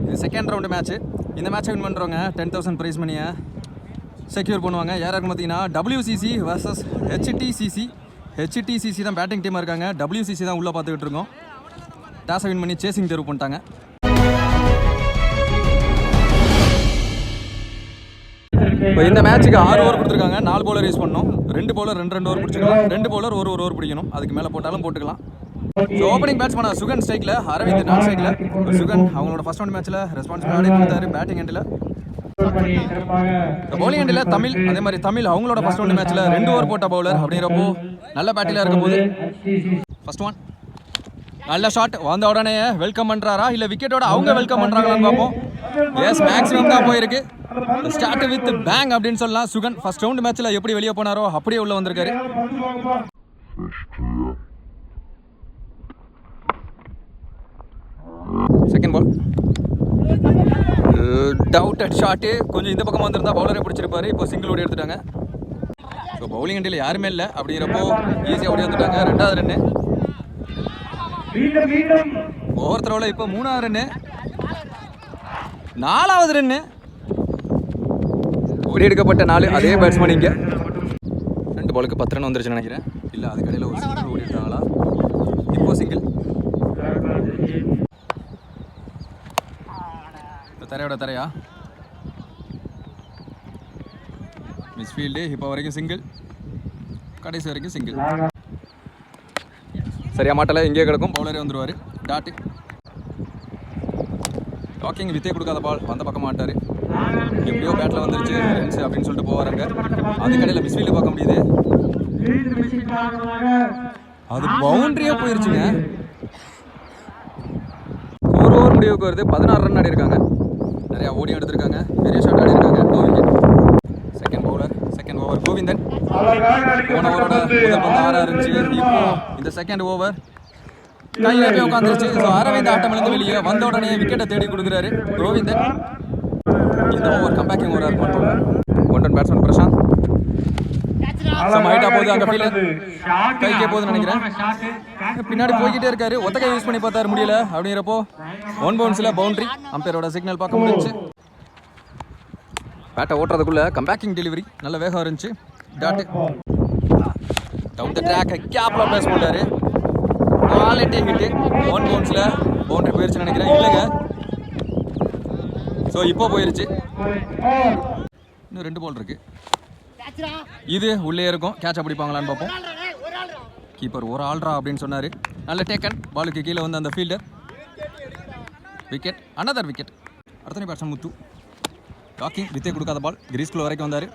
இது second round match. இந்த மேட்ச்சை வின் பண்ணுறவங்க 10,000 ப்ரைஸ் மணியை செக்யூர் பண்ணுவாங்க. யாராருன்னு பார்த்தீங்கன்னா WCC vs HTCC. HTCC தான் பேட்டிங் டீமாக இருக்காங்க, WCC தான் உள்ளே பார்த்துக்கிட்டு இருக்கோம். டாஸை வின் பண்ணி சேசிங் தேர்வு பண்ணிட்டாங்க. இப்போ இந்த மேட்ச்சுக்கு 6 ஓவர் கொடுத்துருக்காங்க. 4 பவுலர் யூஸ் பண்ணணும். 2 பவுலர் 2 ஓவர் பிடிச்சிக்கலாம். 2 பவுலர் ஒரு ஓவர் பிடிக்கணும். அதுக்கு மேலே போட்டாலும் போட்டுக்கலாம். ஸோ ஓப்பனிங் பேட்ஸ் பண்ண சுகன் ஸ்ட்ரைக்கில், அரவிந்த் நான் ஸ்ட்ரைக்கில். சுகன் அவங்களோட ஃபர்ஸ்ட் ஒன் மேட்ச்சில் ரெஸ்பான்சிபிலிட்டி கொடுத்தாரு பேட்டிங் எண்டில். பவுலிங் எண்டில் தமிழ், அதே மாதிரி தமிழ் அவங்களோட ஃபர்ஸ்ட் ஒன் மேட்ச்சில் 2 ஓவர் போட்ட பவுலர் அப்படிங்கிறப்போ நல்ல பேட்டிங்காக இருக்கும்போது ஃபர்ஸ்ட் ஒன் நல்ல ஷாட் வந்த உடனே வெல்கம் பண்ணுறாரா இல்லை விக்கெட்டோட அவங்க வெல்கம் பண்ணுறாங்களான்னு பார்ப்போம். எஸ், மேக்ஸிமம் தான் போயிருக்கு. ஸ்டார்ட் வித் பேங் அப்படின்னு சொல்லலாம். சுகன் ஃபர்ஸ்ட் ரவுண்ட் மேட்ச்சில் எப்படி வெளியே போனாரோ அப்படியே உள்ள வந்திருக்காரு. செகண்ட் பால் டவுட்டட் ஷாட்டு, கொஞ்சம் இந்த பக்கம் வந்திருந்தா பவுலரே பிடிச்சிருப்பாரு. இப்போ சிங்கிள் ஓடி எடுத்துட்டாங்க. இப்போ பவுலிங் அண்டியில் யாருமே இல்லை அப்படிங்கிறப்போ ஈஸியாக ஓடி வந்துட்டாங்க. 2வது ரன்னு ஓவர் த்ரோவில். இப்போ 3வது ரன்னு, 4வது ரன்னு ஓடி எடுக்கப்பட்ட 4. அதே பேட்ஸ்மேன் இங்கே 2 பாலுக்கு 10 ரன் வந்துருச்சுன்னு நினைக்கிறேன். இல்லை அதுக்கடையில் ஒரு சிங்கிள் ஓடி எடுத்தாங்களா? இப்போ சிங்கிள். தரையோட தரையா மிஸ்ஃபீல்டு. இப்போ வரைக்கும் சிங்கிள், கடைசி வரைக்கும் சிங்கிள். சரியா மாட்டலை, இங்கே கிடக்கும். பவுலரே வந்துடுவார். டாட்டு டாக்கிங் வித்தே கொடுக்காத பால் வந்த பக்கம் மாட்டார். எப்படியோ பேட்டில் வந்துருச்சு ரன்ஸ் அப்படின்னு சொல்லிட்டு போவாருங்க. அதுக்கடையில் மிஸ்ஃபீல்டு பார்க்க முடியுது. அது பவுண்டரியாக போயிருச்சுங்க. ஒரு ஓவர் முடிவுக்கு வருது. 16 ரன் ஆடி இருக்காங்க. நிறையா ஓடி எடுத்திருக்காங்க. பெரிய ஷாட் ஆடி இருக்காங்க. No wicket. Second bowler, second over Govindan. போன ஓவரோட முதல் பந்து 6 இருந்துச்சு. இப்போ இந்த செகண்ட் ஓவர் கையில் போய் உட்காந்துருச்சு. ஸோ அரவிந்த் ஆட்டமிழந்து வெளியே வந்த உடனே விக்கெட்டை தேடி கொடுக்குறாரு கோவிந்தன். இந்த ஓவர் கம்பேக்கிங் ஓவராக இருக்கும். One run batsman Prashanth. ஹைட்டாக போகுது. அங்கே ஃபீல்டர் கைக்கே போகுதுன்னு நினைக்கிறேன். பின்னாடி போய்கிட்டே இருக்காரு. ஒத்த கை யூஸ் பண்ணி பார்த்தாரு, முடியல. அப்படிங்கிறப்போ 1 பவுன்ஸில் பவுண்டரி. அம்பையரோட சிக்னல் பார்க்க முடிஞ்சிச்சு. பேட்டை ஓட்டுறதுக்குள்ள கம்பேக்கிங் டெலிவரி நல்ல வேகம் இருந்துச்சு. டாட்டு டவுன் த ட்ராக் கேப்ல பேஸ் பண்ணாரு. Quality hit. 1 பவுன்ஸில் பவுண்டரி போயிருச்சுன்னு நினைக்கிறேன். இல்லைங்க, ஸோ இப்போ போயிருச்சு. இன்னும் 2 பால் இருக்கு. இது உள்ளே இருக்கும். கேட்சை பிடிப்பாங்களான்னு பார்ப்போம். கீப்பர் ஒரு ஆல்ரா அப்படின்னு சொன்னார். நல்ல டேக்கன். பாலுக்கு கீழே வந்து அந்த ஃபீல்டர். Wicket, another wicket. அடுத்த பேட்ஸ்மேன் முத்து. டாக்கிங் வித்தே கொடுக்காத பால் கிரீஸ்குள்ள வரைக்கும் வந்தார்.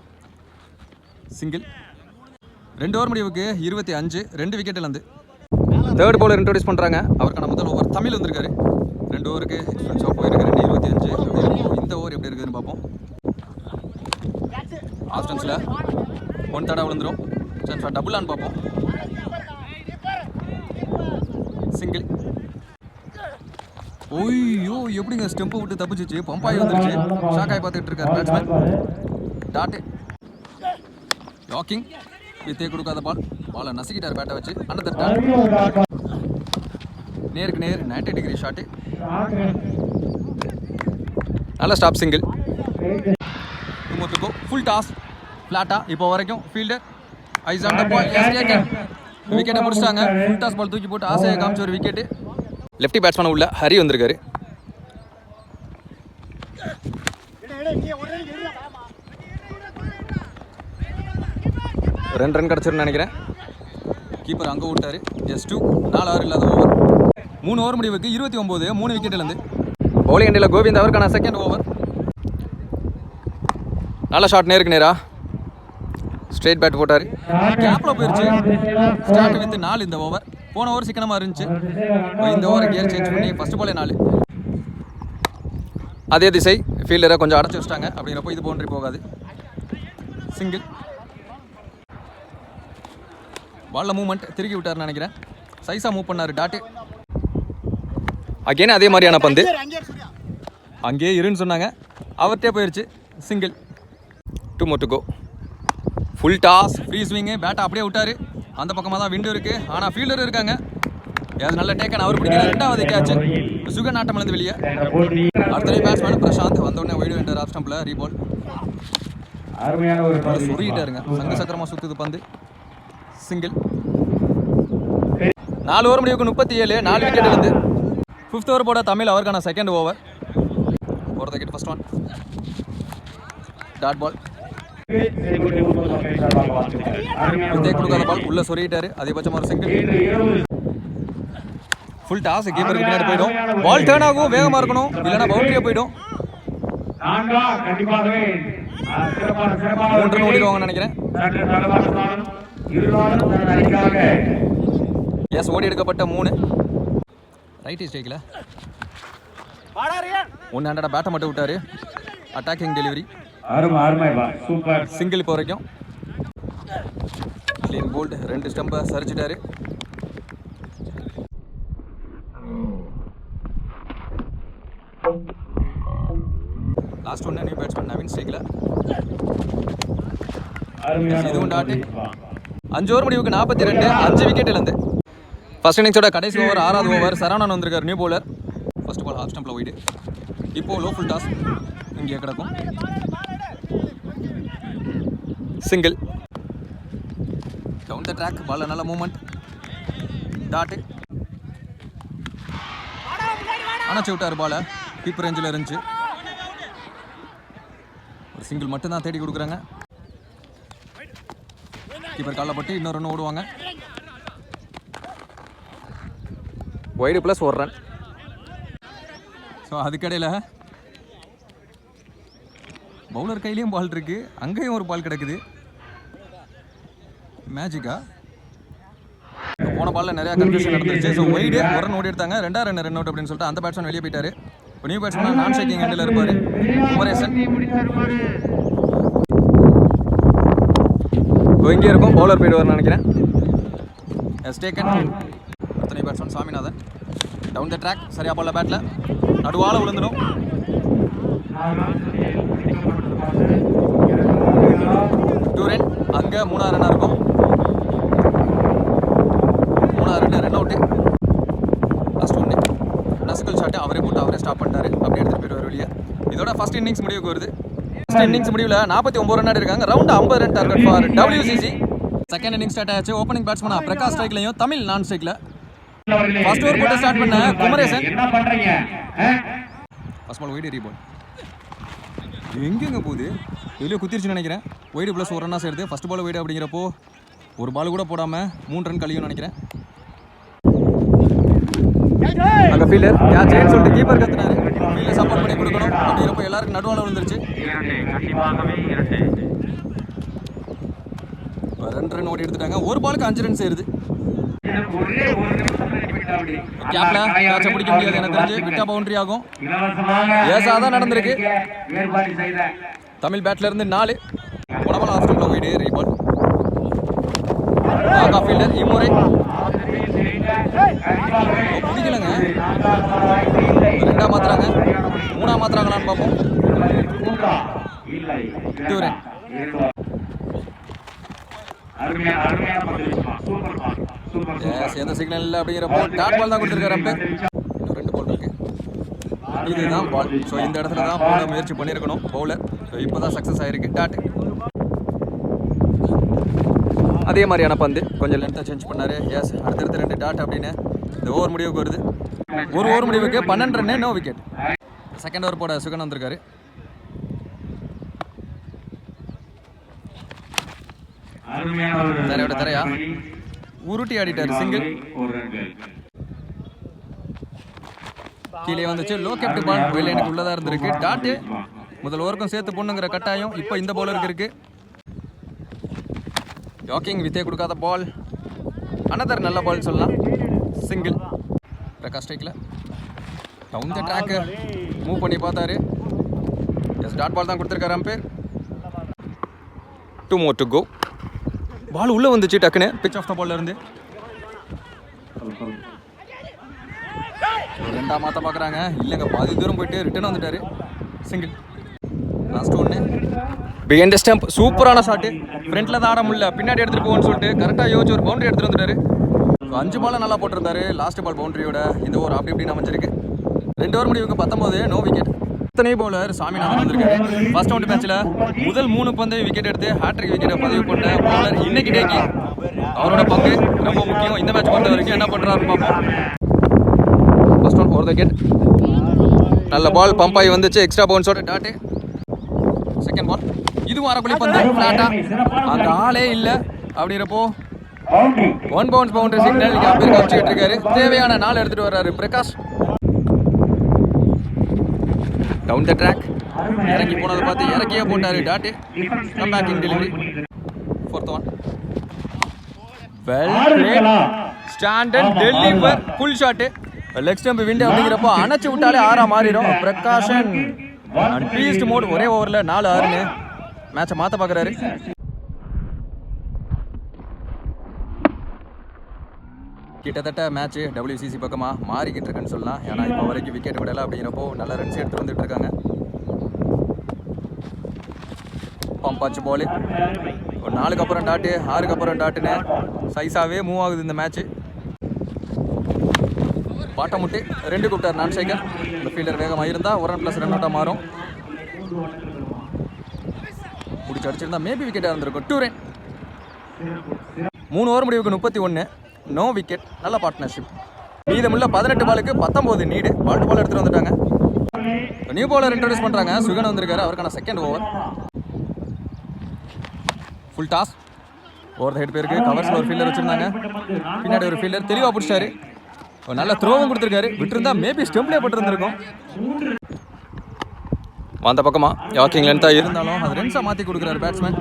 சிங்கிள். 2 ஓவர் முடிவுக்கு 25, 2 விக்கெட்டில் வந்து. தேர்ட் பவுலர் இன்ட்ரோடியூஸ் பண்ணுறாங்க. அவருக்கான முதல் ஓவர் தமிழ் வந்திருக்காரு. 2 ஓவருக்கு எக்ஸ்பென்ஸாக போயிருக்காரு. 25. இந்த ஓவர் எப்படி இருக்குதுன்னு பார்ப்போம். ஆஸ்டன்ஸில் 1 தடவை விழுந்துடும். டபுளான்னு பார்ப்போம். சிங்கிள். ஓய்யோ, எப்படிங்க ஸ்டெம்பை விட்டு தப்பிச்சிச்சு. பம்பாய் வந்துருச்சு. ஷாக்காய் பார்த்துட்டு இருக்காரு பேட்ஸ்மேன். டாட்டு டாக்கிங் வித்தே கொடுக்காத பால். பாலை நசுக்கிட்டார் பேட்டை வச்சு. Another dot. நேருக்கு நேர் 90 டிகிரி ஷாட்டு. நல்ல ஸ்டாப். சிங்கிள். ஃபுல் டாஸ் ஃப்ளாட்டா. இப்போ வரைக்கும் fielder eyes on the ball. விக்கெட்டை முடிச்சிட்டாங்க. ஃபுல் டாஸ் பால் தூக்கி போட்டு ஆசையை காமிச்ச ஒரு விக்கெட்டு. லெஃப்டி பேட்ஸ்மேன் உள்ள ஹரி வந்திருக்காரு. ரெண்டு ரன் கிடச்சிருன்னு நினைக்கிறேன். கீப்பர் அங்கே விட்டாரு. ஜஸ்ட் 4 இல்லாத ஓவர். 3 ஓவர் முடிவுக்கு 29, 3 விக்கெட்டிலேருந்து. பவுலிங் அண்டியில் கோவிந்த் அவருக்கான செகண்ட் ஓவர். நல்ல ஷாட். நேருக்கு நேரா ஸ்ட்ரெயிட் பேட் போட்டார். கேப்பில் போயிடுச்சு. ஸ்டார்ட் வித் 4 இந்த ஓவர். போன ஓவர் சிக்கனமாக இருந்துச்சு. இந்த ஓவர் கியர் சேஞ்ச் பண்ணி ஃபர்ஸ்ட் பாலே 4. அதே திசை ஃபீல்டரை கொஞ்சம் அடைச்சி வச்சிட்டாங்க. அப்படிங்கிறப்போ இது பவுண்டரி போகாது. சிங்கிள். பாலில் மூவ்மெண்ட் திருக்கி விட்டார்னு நினைக்கிறேன். சைஸாக மூவ் பண்ணார். டாட்டு அகெயின் அதே மாதிரியான பந்து. அங்கேயே இருன்னு சொன்னாங்க, அவர்கிட்டே போயிடுச்சு. Single. 2 more to go. Full toss, free swing. பேட்டை அப்படியே விட்டார். அந்த பக்கமாக தான் விண்டு இருக்குது, ஆனால் ஃபீல்டர் இருக்காங்க. ஏதாவது நல்ல டேக்கன் அவர் பிடிக்கிற 2வது கேட்ச். சுகன் ஆட்டமிழந்து வெளியே. அடுத்த பேட்ஸ்மேன் பிரசாந்த் வந்தோடனே வைடு வென்டர் ஆஃப் ஸ்டம்பில் ரீபால். சொருகிட்டாருங்க, சங்க சக்கரமாக சுற்றுது பந்து. சிங்கிள். 4 ஓவர் முடிவுக்கு 37, 4 விக்கெட் இருந்து. 5th ஓவர் போட தமிழ் அவருக்கான செகண்ட் ஓவர். ஒரு wicket first one. Dot ball. கொடுக்காத பால் உள்ள சொருகிட்டாரு. அதிகபட்சமாக ஒரு சிங்கிள். ஃபுல் டாஸ் கீப்பருக்கு பின்னாடி போயிடும். பால் டேர்ன் ஆகும், வேகமாக இருக்கணும், இல்லைன்னா பவுண்டரியாக போயிடும். 3 ரன் ஓடிடுவாங்கன்னு நினைக்கிறேன். எஸ், ஓடி எடுக்கப்பட்ட 3. ரைட் ஸ்ட்ரைக்கில் 100 பேட்டை மட்டும் விட்டாரு. Attacking delivery. சிங்கிள் இப்போ வரைக்கும். Clean bolt. 2 ஸ்டம்பை சரிச்சிட்டாரு. லாஸ்ட் ஒன்று நியூ பேட்ஸ்மேன் நவீன் ஸ்ட்ரைக்கில். இதுவும் டாட்டு. 5 ஓவர் முடிவுக்கு 42, 5 விக்கெட் இழந்து. ஃபர்ஸ்ட் இன்னிங்ஸோட கடைசி ஓவர் 6வது ஓவர். சரவணன் வந்திருக்கார் new bowler. First ball off ஸ்டம்பில் வைடு. இப்போ லோ ஃபுல் டாஸ் இங்கே கிடக்கும். Single. Down the track. Ball நல்ல மூவ்மெண்ட். டாட்டு. அணைச்சி விட்டார் பாலை. கீப்பர் ரேஞ்சில் இருந்துச்சு. ஒரு சிங்கிள் மட்டும்தான் தேடி கொடுக்குறாங்க. கீப்பர் காலில் பட்டு இன்னொரு ரன் ஓடுவாங்க. Wide plus 1 run. ஸோ அதுக்கடையில் பவுலர் கையிலையும் பால் இருக்கு, அங்கேயும் ஒரு பால் கிடக்குது. மேஜிக்கா? போன பாலில் நிறையா கன்ஃபியூஷன் நடந்துருச்சு. ஸோ வைடு 1 ரன் ஓடி எடுத்தாங்க. 2 ரன் அவுட் அப்படின்னு சொல்லிட்டு அந்த பேட்ஸ்மேன் வெளியே போயிட்டாரு. இப்போ நியூ பேட்ஸ்மேன் நான் ஷேக்கிங் ஹேண்டில் இருப்பார் குமரேசன். இங்கே இருக்கும் பவுலர் போயிடுவார்னு நினைக்கிறேன். Yes taken. அத்தனை batsman Saminathan. Down the track. சரியா போல பேட்டில் நடுவால விழுந்துடும். 2 ரன். அங்கே 3வது ரன்னாக இருக்கும். 3வது ரன் அவுட்டு. ஃபர்ஸ்ட் ஒன்று நசுக்கல் ஷாட்டு அவரே போட்டு அவரே ஸ்டாப் பண்ணிட்டாரு. அப்படியே எடுத்துகிட்டு போயிடுவார் வெளியே. இதோட ஃபர்ஸ்ட் இன்னிங்ஸ் முடிவுக்கு வருது. ஃபர்ஸ்ட் இன்னிங்ஸ் முடிவில் 49 ரன் இருக்காங்க. Round 50 run target for WCC. Second innings start ஆச்சு. ஓப்பனிங் பேட்ஸ்மேனா பிரகாஷ் ஸ்ட்ரைக்லையும் தமிழ் நான் ஸ்ட்ரைக்கில். ஃபர்ஸ்ட் ஓவர் போட்டு ஸ்டார்ட் பண்ண குமரேசன். First ball wide ரீபால். எங்கெங்க போகுது? வெளியே குத்திருச்சுன்னு நினைக்கிறேன். வைடு ப்ளஸ் 1 ரன்னாக சேர்த்து. ஃபர்ஸ்ட் பால் வைடு அப்படிங்கிறப்போ ஒரு பால் கூட போடாமல் 3 ரன் கழியும்னு நினைக்கிறேன். அங்கே ஃபீல்டர் கேட்ச்னு சொல்லிட்டு கீப்பர் கத்துனாரு. ஃபீல்டர் சப்போர்ட் பண்ணி கொடுக்கணும் அப்படிங்கிறப்போ எல்லாருக்கும் நடுவால் விழுந்துருச்சு. 2 ரன் ஓடி எடுத்துட்டாங்க. ஒரு பாலுக்கு 5 ரன் சேருது. கேப்ல கேட்ச பிடிக்க முடியாது எனக்கு தெரிஞ்சு. விட்டா பவுண்டரி ஆகும். ஏசா தான் நடந்திருக்கு. தமிழ் பேட்ல இருந்து 4. உணவல் ஆஸ்டம்ல வைடு ரீபால். ஆகா ஃபீல்டர் இம்முறை பிடிக்கலங்க. 2ஆ மாத்துறாங்க, 3ஆ மாத்துறாங்களான்னு பார்ப்போம். 2 ரன். எந்த சிக்னல் இல்லை அப்படிங்கிறப்போ டாட் பால் தான் கொடுத்துருக்காரு அம்பேர். 2 பால் இருக்கு. இதுதான் பால். ஸோ இந்த இடத்துல தான் போட முயற்சி பண்ணியிருக்கணும் பவுலர். ஸோ இப்போ தான் சக்ஸஸ் ஆகிருக்கு. டாட் அதே மாதிரியான பந்து கொஞ்சம் லென்த்தாக சேஞ்ச் பண்ணார். எஸ், அடுத்தடுத்து 2 டாட் அப்படின்னு இந்த ஓவர் முடிவுக்கு வருது. ஒரு ஓவர் முடிவுக்கு 12 run, no wicket. Second over போட சுகன் வந்திருக்காரு. தரையோட தரையா உருட்டி ஆடிட்டார். சிங்கிள். கீழே வந்துச்சு. லோ கேப்ட் பால் வெள்ளையனுக்கு உள்ளதாக இருந்திருக்கு. டாட்டு முதல் ஓவருக்கும் சேர்த்து பொண்ணுங்கிற கட்டாயம் இப்போ இந்த பவுலருக்கு இருக்கு. யாக்கிங் வித்தே கொடுக்காத பால். அனதர் நல்ல பால் சொல்லலாம். சிங்கிள். பிரகாஷ் ஸ்ட்ரைக்கில் டவுன் த ட்ராக்கு மூவ் பண்ணி பார்த்தாரு. எஸ், டாட் பால் தான் கொடுத்துருக்காரு அம்பேர். 2 more to go. பால் உள்ளே வந்துச்சு டக்குன்னு பிச் ஆஃப் த பால்ல இருந்து. 2ஆ மாற்ற பார்க்குறாங்க. இல்லைங்க, பாதி தூரம் போயிட்டு ரிட்டர்ன் வந்துட்டாரு. சிங்கிள். லாஸ்ட் ஒன்று பிஹைண்ட் ஸ்டம்ப். சூப்பரான ஷாட்டு. ஃப்ரண்ட்டில் தான் ஆட முடியல, பின்னாடி எடுத்துகிட்டு போகணும்னு சொல்லிட்டு கரெக்டாக யோசிச்சு ஒரு பவுண்டரி எடுத்துகிட்டு வந்துட்டாரு. 5 பாலை நல்லா போட்டிருந்தாரு. லாஸ்ட் பால் பவுண்டரியோட இந்த ஓவர் அப்படி இப்படின்னு அமைஞ்சிருக்கு. 2 ஓவர் முடிவுக்கு 19 நோ விக்கெட். இத்தனை பவுலர் சாமிநாதன் வந்திருக்காரு. ஃபர்ஸ்ட் ரவுண்ட் மேட்ச்ல முதல் 3 பந்து விக்கெட் எடுத்து ஹேட்ரிக் விக்கெட்டை பதிவு பண்ண பவுலர் இன்னைக்கு டேக்கி. அவரோட பங்கு ரொம்ப முக்கியம். இந்த மேட்ச் பொறுத்த வரைக்கும் என்ன பண்றாருன்னு பார்ப்போம். First one over the wicket. நல்ல பால் பம்ப் ஆகி வந்துச்சு. எக்ஸ்ட்ரா பவுன்ஸோட டாட்டு. செகண்ட் பால் இதுவும் அரைக்குழி பந்து ஃபிளாட்டா. அந்த ஆளே இல்லை அப்படிங்கிறப்போ 1 பவுன்ஸ் பவுண்டரி சிக்னல் பேருக்கு அடிச்சுக்கிட்டு இருக்காரு. தேவையான 4 எடுத்துட்டு வர்றாரு பிரகாஷ். டவுன் த ட்ராக் இறங்கி போனதை பார்த்து இறக்கியே போட்டாரு dot. Come back in delivery. Fourth one well played. Stand and deliver full shot. Leg stump wind அப்படிங்கிறப்போ அணைச்சு விட்டாலே 6 மாறிடும். பிரகாஷன் அண்ட் பீஸ்ட் மோட் ஒரே ஓவரில் 4-6ன்னு மேட்சை மாற்ற பார்க்குறாரு. கிட்டத்தட்ட மேட்ச் WCC பக்கமாக மாறிக்கிட்டு இருக்குன்னு சொல்லலாம். ஏன்னா இப்போ வரைக்கும் விக்கெட் விடலை அப்படிங்கிறப்போ நல்ல ரன்ஸ் எடுத்து வந்துட்டு இருக்காங்க. பம்பாச்சு பால் ஒரு 4க்கு அப்புறம் டாட்டு 6க்கு அப்புறம் டாட்டுன்னு சைஸாகவே மூவ் ஆகுது இந்த மேட்ச்சு. பாட்டை முட்டி 2 கூப்பிட்டார் நான் சைக்கிள். இந்த ஃபீல்டர் வேகமாக இருந்தால் 1 ரன் ப்ளஸ் 2 அவுட்டாக மாறும். பிடிச்சி அடிச்சிருந்தா மேபி விக்கெட்டாக இருந்திருக்கும். 2 ரன். 3 ஓவர் முடிவுக்கு 31 நோ விக்கெட். நல்ல பார்ட்னர்ஷிப். மீதமுள்ள 18 பாலுக்கு 19 நீடு. பால் டு பால் எடுத்துகிட்டு வந்துட்டாங்க. நியூ பவுலர் இன்ட்ரோடியூஸ் பண்ணுறாங்க. சுகன் வந்திருக்காரு. அவருக்கான second over. Full toss. Over the head பேருக்கு கவர்ஸில் ஒரு ஃபீல்டர் வச்சுருந்தாங்க. பின்னாடி ஒரு ஃபீல்டர் தெளிவாக பிடிச்சாரு. ஒரு நல்ல த்ரோவும் கொடுத்துருக்காரு. விட்டுருந்தா மேபி ஸ்டெம்ப்லேயே பட்டிருந்திருக்கும். அந்த பக்கமாக யாக்கிங் லென்த்தாக இருந்தாலும் அது ரென்ஸாக மாற்றி கொடுக்குறாரு பேட்ஸ்மேன்.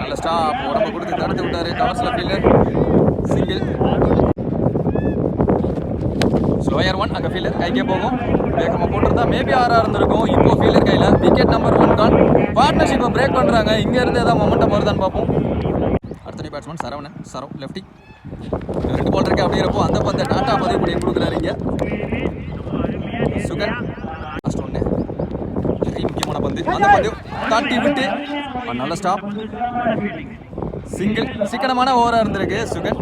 நல்ல ஸ்டாப் உடம்பை கொடுத்து தடுத்து விட்டாரு. கவர்ஸில் ஃபீல்டர் சிங்கிள். ஸ்லோயர் 1 அங்கே ஃபீல்டர் கைக்கே போகும். வேகமாக போட்டிருந்தா மேபி 6 இருந்திருக்கும். இப்போ ஃபீல்டர் கையில் விக்கெட் நம்பர் 1 கான். பார்ட்னர்ஷிப்பை பிரேக் பண்ணுறாங்க. இங்கேருந்து ஏதாவது மொமெண்டம் வருதான்னு பார்ப்போம். அடுத்த பேட்ஸ்மேன் சரவணன். சரவ் லெஃப்டி. 2 பால் இருக்கு அப்படிங்கிறப்போ அந்த பந்தை டாட்டா பதிவு பண்ணி கொடுக்குறாரு. இங்கே சுகன் லாஸ்ட் ஒன்று வெரி முக்கியமான பந்து. அந்த பந்து தாட்டி விட்டு நல்ல ஸ்டாப். சிங்கிள். சிக்கனமான ஓவராக இருந்திருக்கு. சுகன்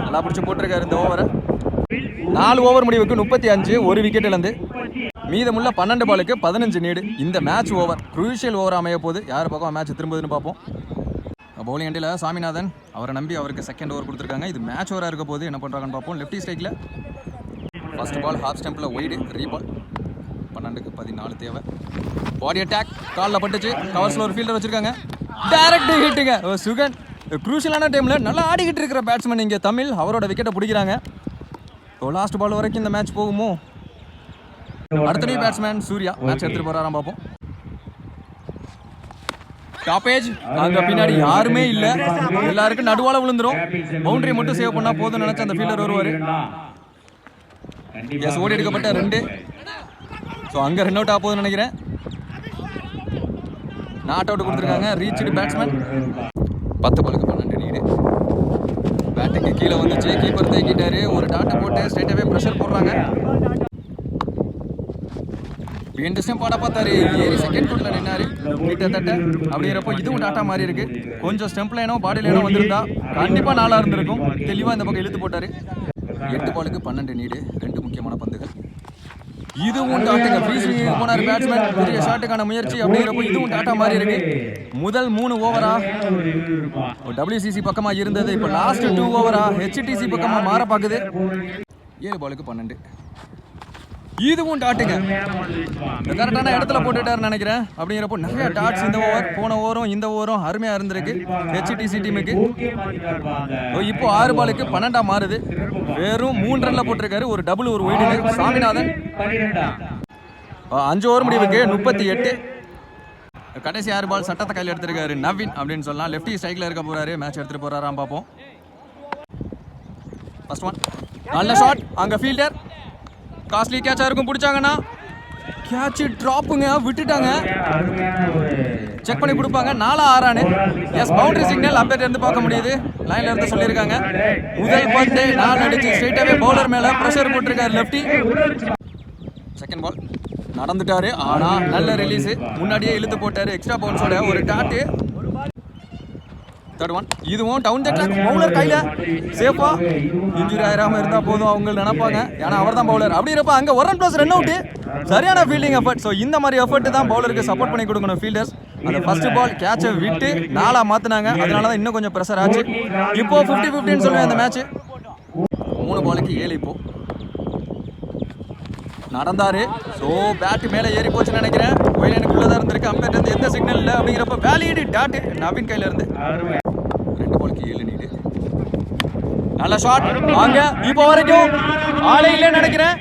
நல்லா பிடிச்சி போட்டிருக்காரு இந்த ஓவரை. 4 ஓவர் முடிவுக்கு 35 1 விக்கெட் இழந்து மீதமுள்ள 12 பாலுக்கு 15 நீடு. இந்த மேட்ச் ஓவர் குரூஷியல் ஓவர் அமைய போது. யார் பக்கம் மேட்ச் திரும்புதுன்னு பார்ப்போம். பவுலிங் அண்டில் சாமிநாதன் அவரை நம்பி அவருக்கு செகண்ட் ஓவர் கொடுத்துருக்காங்க. இது மேட்ச் ஓவராக இருக்க போது என்ன பண்ணுறாங்கன்னு பார்ப்போம். லெஃப்டி ஸ்ட்ரைக்கில் ஃபர்ஸ்ட் பால் ஹாஃப் ஸ்டம்பில் ஒய்டு ரீபால். 12க்கு 14 தேவை. பாடி அட்டாக் காலில் பட்டுச்சு. கவர்ஸில் ஒரு ஃபீல்டர் வச்சுருக்காங்க. டைரக்ட் ஹிட்டுங்க. சுகன் குரூஷியலான டைமில் நல்லா ஆடிக்கிட்டு இருக்கிற பேட்ஸ்மேன் இங்கே தமிழ். அவரோட விக்கெட்டை பிடிக்கிறாங்க. லாஸ்ட் பால் வரைக்கும் இந்த மேட்ச் போகுமோ? அடுத்த பேட்ஸ்மேன் சூர்யா மேட்ச் எடுத்துகிட்டு போகிறாராம் பார்ப்போம். டாப்பேஜ் அங்கே பின்னாடி யாருமே இல்லை. எல்லாருக்கும் நடுவால விழுந்துரும். பவுண்டரி மட்டும் சேவ் பண்ணால் போதும் நினச்சா அந்த ஃபீல்டர் வருவார். எஸ் ஓடி எடுக்கப்பட்ட 2. ஸோ அங்கே ரன் அவுட் ஆக போகுதுன்னு நினைக்கிறேன். நாட் அவுட் கொடுத்துருக்காங்க. Reached batsman. 10 பாலுக்கு 12 நீடு. பேட்டுக்கு கீழே வந்துச்சு. கீப்பர் தேக்கிட்டாரு. ஒரு டாட்டை போட்டு ஸ்ட்ரைட்டாகவே ப்ரெஷர் போடுறாங்க. ரெண்டு ஸ்டெம்ப் பாட பார்த்தாரு. ஏறி செகண்ட் ஃபுட்டில் நின்னாரு கிட்டத்தட்ட. அப்படிங்கிறப்போ இதுவும் டாட்டா மாதிரி இருக்கு. கொஞ்சம் ஸ்டெம்ப் லைனோ பாடி லைனோ வந்திருந்தா கண்டிப்பாக 4 இருந்திருக்கும். தெளிவாக இந்த பக்கம் இழுத்து போட்டார். 8 பாலுக்கு 12 நீடு. 2 முக்கியமான பந்துகள். இதுவும் டாட்டுங்க. ஃப்ரீஸ்விங் போனார் பேட்ஸ்மேன். பெரிய ஷாட்டுக்கான முயற்சி அப்படிங்கிறப்போ இதுவும் டாட்டா மாதிரி இருக்கு. முதல் 3 ஓவரா WCC பக்கமாக இருந்தது. இப்போ லாஸ்ட் 2 ஓவரா HTC பக்கமாக மாற பார்க்குது. 7 பாலுக்கு 12. இதுவும் டாட்டுங்க. கரெக்டான இடத்துல போட்டுட்டாருன்னு நினைக்கிறேன். அப்படிங்கிறப்போ நிறைய டாட்ஸ் இந்த ஓவர். போன ஓவரும் இந்த ஓவரும் அருமையாக இருந்திருக்கு HTC டீமுக்கு. இப்போ 6 பாலுக்கு 12 மாறுது. வெறும் 3 ரன்ல போட்டிருக்காரு. ஒரு டபுள் ஒரு ஒய்டு. சாமிநாதன் 5 ஓவர் முடிவுக்கு 38. கடைசி 6 பால் சட்டத்தை கையில் எடுத்திருக்காரு நவீன் அப்படின்னு சொல்லலாம். லெஃப்டி ஸ்ட்ரைக்கில் இருக்க போறாரு. மேட்ச் எடுத்துட்டு போறாராம் பார்ப்போம். ஃபர்ஸ்ட் ஒன் நல்ல ஷாட். அங்கே ஃபீல்டர் காஸ்ட்லி கேட்சாக இருக்கும். பிடிச்சாங்கன்னா கேட்ச் ட்ராப்புங்க. விட்டுட்டாங்க. செக் பண்ணி கொடுப்பாங்க. 4-6 எஸ் பவுண்டரி சிக்னல் அம்பேர் இருந்து பார்க்க முடியுது. லைன்ல இருந்து சொல்லியிருக்காங்க. முதல் பந்து 4 அடிச்சு ஸ்ட்ரைட்டாகவே பவுலர் மேலே ப்ரெஷர் போட்டிருக்காரு லெஃப்டி. செகண்ட் பால் நடந்துட்டாரு. ஆனால் நல்ல ரிலீஸு. முன்னாடியே இழுத்து போட்டார். எக்ஸ்ட்ரா பவுன்ஸோட ஒரு டாட்டு. Third one. இதுவும் டவுன் த ட்ராக் பவுலர் கையில சேஃபா இன்ஜுரி ஆயிராம இருந்தா போதும் அவங்க நினைப்பாங்க. ஏன்னா அவர் தான் பவுலர். அப்படி இருப்ப அங்க 1 run plus ரன் அவுட். சரியான ஃபீல்டிங் எஃபர்ட். ஸோ இந்த மாதிரி எஃபர்ட் தான் பவுலருக்கு சப்போர்ட் பண்ணி கொடுக்கணும் ஃபீல்டர்ஸ். அந்த ஃபர்ஸ்ட் பால் கேட்சை விட்டு 4 மாத்தினாங்க. அதனால தான் இன்னும் கொஞ்சம் ப்ரெஷர் ஆச்சு. இப்போ 50-50 சொல்லுவேன் இந்த மேட்ச். 3 பாலுக்கு 7 இப்போ நடந்தாரு. ஸோ பேட் மேலே ஏறி போச்சுன்னு நினைக்கிறேன். ஒயிலனுக்குள்ளே தான் இருந்திருக்கு. அம்பேர் இருந்து எந்த சிக்னல் இல்லை அப்படிங்கிறப்ப வேலிடு டாட் நவீன் கையில இருந்து 2 பாலுக்கு 7 நீடு. நல்ல ஷாட் அங்க. இப்போ வரைக்கும் ஆளே இல்லைன்னு நினைக்கிறேன்.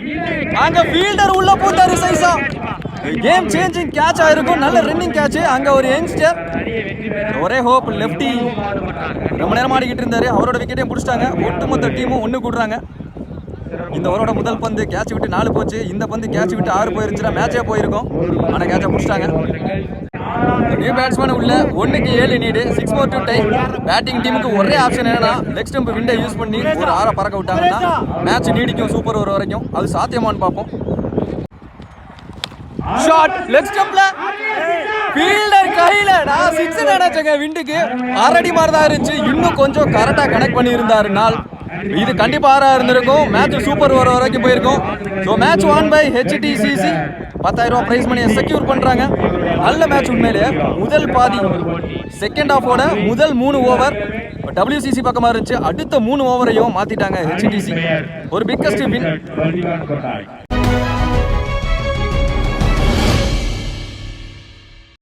அங்க ஃபீல்டர் உள்ள போட்டாரு சைஸா. கேம் சேஞ்சிங் கேட்ச் ஆயிருக்கும். நல்ல ரன்னிங் கேட்ச். அங்க ஒரு யங்ஸ்டர் ஒரே ஹோப் லெஃப்டி ரொம்ப நேரம் ஆடிக்கிட்டு இருந்தாரு. அவரோட விக்கெட்டையும் பிடிச்சிட்டாங்க. ஒட்டுமொத்த டீமும் ஒன்று கூடுறாங்க. இந்த ஓவரோட முதல் பந்து கேட்ச் விட்டு 4 போச்சு. இந்த பந்து கேட்ச் விட்டு 6 போயிருந்துச்சுன்னா மேட்சே போயிருக்கும். ஆனால் கேட்சை முடிச்சிட்டாங்க. நியூ பேட்ஸ்மேன் உள்ள 1க்கு 7 நீடு. 6-4 டை. பேட்டிங் டீமுக்கு ஒரே ஆப்ஷன் என்னன்னா லெக் ஸ்டம்ப் விண்டை யூஸ் பண்ணி ஒரு 6 பறக்க விட்டாங்கன்னா மேட்ச் நீடிக்கும் சூப்பர் ஓவர் வரைக்கும். அது சாத்தியமானு பார்ப்போம். ஷாட் லெக் ஸ்டம்ப்ல ஃபீல்டர் கையில. நான் 6 நினைச்சேங்க. விண்டுக்கு 6 அடி மாதிரி தான் இருந்துச்சு. இன்னும் கொஞ்சம் கரெக்டா கனெக்ட் பண்ணி இருந்தாரு நாள். இது கண்டிப்பா 6 இருந்திருக்கும். மேட்ச் சூப்பர் ஓவர் வரைக்கும் போயிருக்கும். So match won by HTCC 10,000 ரூபாய் பிரைஸ் மணியை செக்யூர் பண்றாங்க. நல்ல மேட்ச் உண்மையிலே. முதல் பாதி செகண்ட் ஹாஃபோட முதல் 3 ஓவர் WCC பக்கமா இருந்துச்சு. அடுத்த 3 ஓவரையும் மாத்திட்டாங்க HTC. ஒரு பிக்கஸ்ட் வின்.